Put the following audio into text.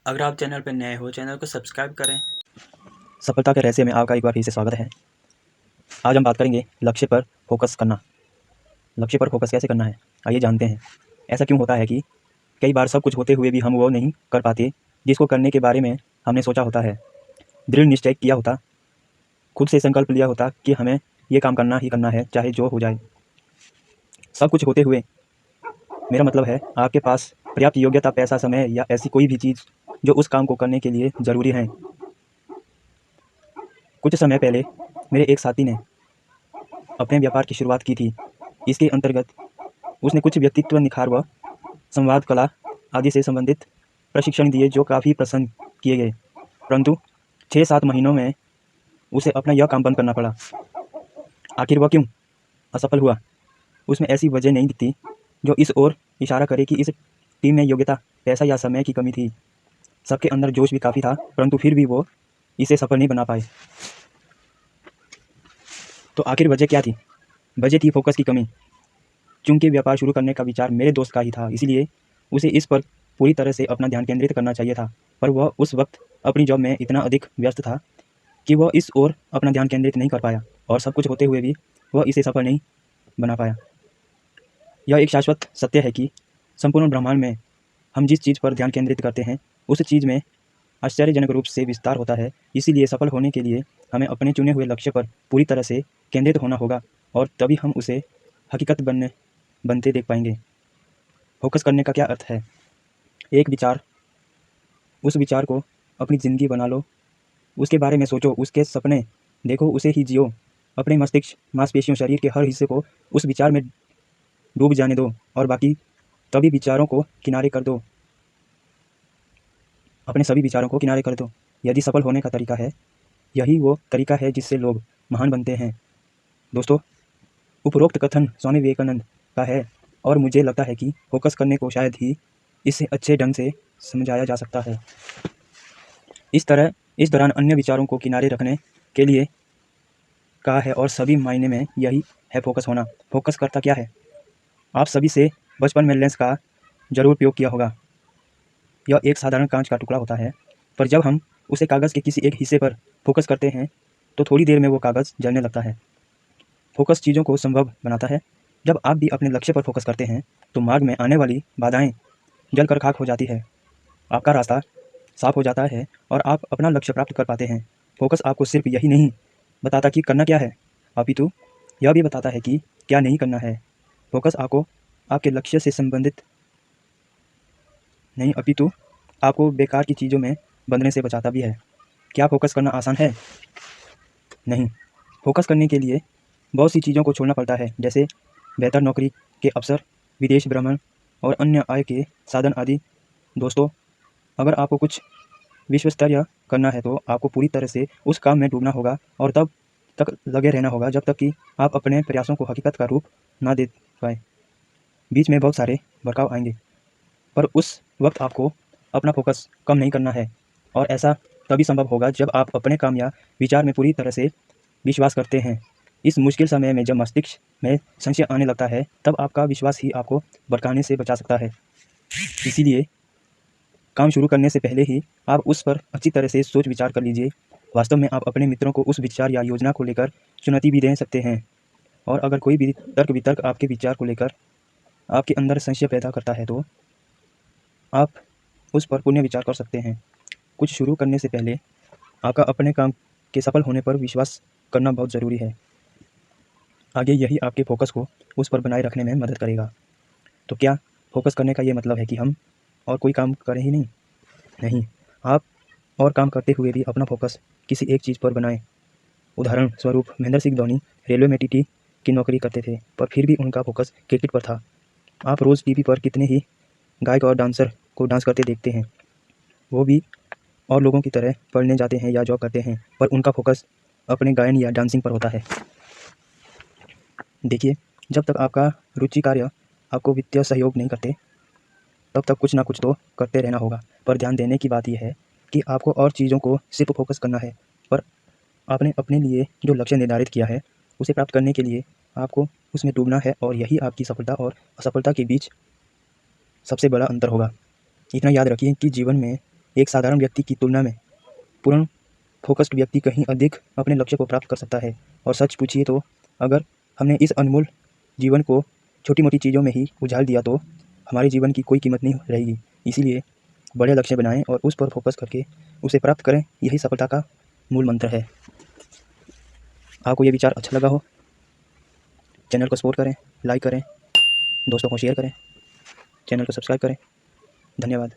अगर आप चैनल पर नए हो चैनल को सब्सक्राइब करें। सफलता के रहस्य में आपका एक बार फिर से स्वागत है। आज हम बात करेंगे लक्ष्य पर फोकस करना। लक्ष्य पर फोकस कैसे करना है, आइए जानते हैं। ऐसा क्यों होता है कि कई बार सब कुछ होते हुए भी हम वो नहीं कर पाते जिसको करने के बारे में हमने सोचा होता है, दृढ़ निश्चय किया होता, खुद से संकल्प लिया होता कि हमें ये काम करना ही करना है, चाहे जो हो जाए। सब कुछ होते हुए मेरा मतलब है आपके पास पर्याप्त योग्यता, पैसा, समय या ऐसी कोई भी चीज़ जो उस काम को करने के लिए ज़रूरी है। कुछ समय पहले मेरे एक साथी ने अपने व्यापार की शुरुआत की थी। इसके अंतर्गत उसने कुछ व्यक्तित्व निखार व संवाद कला आदि से संबंधित प्रशिक्षण दिए जो काफ़ी पसंद किए गए, परंतु 6-7 महीनों में उसे अपना यह काम बंद करना पड़ा। आखिर वह क्यों असफल हुआ? उसमें ऐसी वजह नहीं दिखती जो इस ओर इशारा करे कि इस टीम में योग्यता, पैसा या समय की कमी थी। सबके अंदर जोश भी काफ़ी था, परंतु फिर भी वो इसे सफल नहीं बना पाए। तो आखिर वजह क्या थी? वजह थी फोकस की कमी। चूंकि व्यापार शुरू करने का विचार मेरे दोस्त का ही था, इसलिए उसे इस पर पूरी तरह से अपना ध्यान केंद्रित करना चाहिए था, पर वह उस वक्त अपनी जॉब में इतना अधिक व्यस्त था कि वह इस ओर अपना ध्यान केंद्रित नहीं कर पाया और सब कुछ होते हुए भी वह इसे सफल नहीं बना पाया। यह एक शाश्वत सत्य है कि संपूर्ण ब्रह्मांड में हम जिस चीज़ पर ध्यान केंद्रित करते हैं उस चीज़ में आश्चर्यजनक रूप से विस्तार होता है। इसीलिए सफल होने के लिए हमें अपने चुने हुए लक्ष्य पर पूरी तरह से केंद्रित होना होगा और तभी हम उसे हकीकत बनते देख पाएंगे। फोकस करने का क्या अर्थ है? एक विचार, उस विचार को अपनी ज़िंदगी बना लो, उसके बारे में सोचो, उसके सपने देखो, उसे ही जियो। अपने मस्तिष्क, मांसपेशियों, शरीर के हर हिस्से को उस विचार में डूब जाने दो और बाकी तभी विचारों को किनारे कर दो। अपने सभी विचारों को किनारे कर दो। यदि सफल होने का तरीका है, यही वो तरीका है जिससे लोग महान बनते हैं। दोस्तों, उपरोक्त कथन स्वामी विवेकानंद का है और मुझे लगता है कि फोकस करने को शायद ही इससे अच्छे ढंग से समझाया जा सकता है। इस दौरान अन्य विचारों को किनारे रखने के लिए कहा है और सभी मायने में यही है फोकस होना। फोकस करता क्या है? आप सभी से बचपन में लेंस का जरूर उपयोग किया होगा। यह एक साधारण कांच का टुकड़ा होता है, पर जब हम उसे कागज़ के किसी एक हिस्से पर फोकस करते हैं तो थोड़ी देर में वो कागज़ जलने लगता है। फोकस चीज़ों को संभव बनाता है। जब आप भी अपने लक्ष्य पर फोकस करते हैं तो मार्ग में आने वाली बाधाएं जलकर खाक हो जाती है, आपका रास्ता साफ हो जाता है और आप अपना लक्ष्य प्राप्त कर पाते हैं। फोकस आपको सिर्फ यही नहीं बताता कि करना क्या है, अपितु यह भी बताता है कि क्या नहीं करना है। फोकस आपको आपके लक्ष्य से संबंधित नहीं, अपितु आपको बेकार की चीज़ों में बंधने से बचाता भी है। क्या फोकस करना आसान है? नहीं। फोकस करने के लिए बहुत सी चीज़ों को छोड़ना पड़ता है, जैसे बेहतर नौकरी के अवसर, विदेश भ्रमण और अन्य आय के साधन आदि। दोस्तों, अगर आपको कुछ विश्व स्तरीय करना है तो आपको पूरी तरह से उस काम में डूबना होगा और तब तक लगे रहना होगा जब तक कि आप अपने प्रयासों को हकीकत का रूप ना दे पाए। बीच में बहुत सारे भड़काव आएंगे, पर उस वक्त आपको अपना फोकस कम नहीं करना है और ऐसा तभी संभव होगा जब आप अपने काम या विचार में पूरी तरह से विश्वास करते हैं। इस मुश्किल समय में जब मस्तिष्क में संशय आने लगता है तब आपका विश्वास ही आपको भटकाने से बचा सकता है। इसीलिए काम शुरू करने से पहले ही आप उस पर अच्छी तरह से सोच विचार कर लीजिए। वास्तव में आप अपने मित्रों को उस विचार या योजना को लेकर चुनौती भी दे सकते हैं और अगर कोई भी तर्क वितर्क आपके विचार को लेकर आपके अंदर संशय पैदा करता है तो आप उस पर पुण्य विचार कर सकते हैं। कुछ शुरू करने से पहले आपका अपने काम के सफल होने पर विश्वास करना बहुत ज़रूरी है। आगे यही आपके फोकस को उस पर बनाए रखने में मदद करेगा। तो क्या फोकस करने का ये मतलब है कि हम और कोई काम करें ही नहीं? नहीं, आप और काम करते हुए भी अपना फोकस किसी एक चीज़ पर बनाएं। उदाहरण स्वरूप महेंद्र सिंह धोनी रेलवे में टीटी की नौकरी करते थे, पर फिर भी उनका फोकस क्रिकेट पर था। आप रोज़ टीवी पर कितने ही गायक और डांसर को डांस करते देखते हैं। वो भी और लोगों की तरह पढ़ने जाते हैं या जॉब करते हैं, पर उनका फोकस अपने गायन या डांसिंग पर होता है। देखिए, जब तक आपका रुचि कार्य आपको वित्तीय सहयोग नहीं करते तब तक कुछ ना कुछ तो करते रहना होगा। पर ध्यान देने की बात यह है कि आपको और चीज़ों को सिर्फ फोकस करना है, पर आपने अपने लिए जो लक्ष्य निर्धारित किया है उसे प्राप्त करने के लिए आपको उसमें डूबना है और यही आपकी सफलता और असफलता के बीच सबसे बड़ा अंतर होगा। इतना याद रखिए कि जीवन में एक साधारण व्यक्ति की तुलना में पूर्ण फोकस्ड व्यक्ति कहीं अधिक अपने लक्ष्य को प्राप्त कर सकता है। और सच पूछिए तो अगर हमने इस अनमोल जीवन को छोटी मोटी चीज़ों में ही उजाड़ दिया तो हमारे जीवन की कोई कीमत नहीं रहेगी। इसीलिए बड़े लक्ष्य बनाएं और उस पर फोकस करके उसे प्राप्त करें, यही सफलता का मूल मंत्र है। आपको ये विचार अच्छा लगा हो, चैनल को सपोर्ट करें, लाइक करें, दोस्तों को शेयर करें, चैनल को सब्सक्राइब करें। धन्यवाद।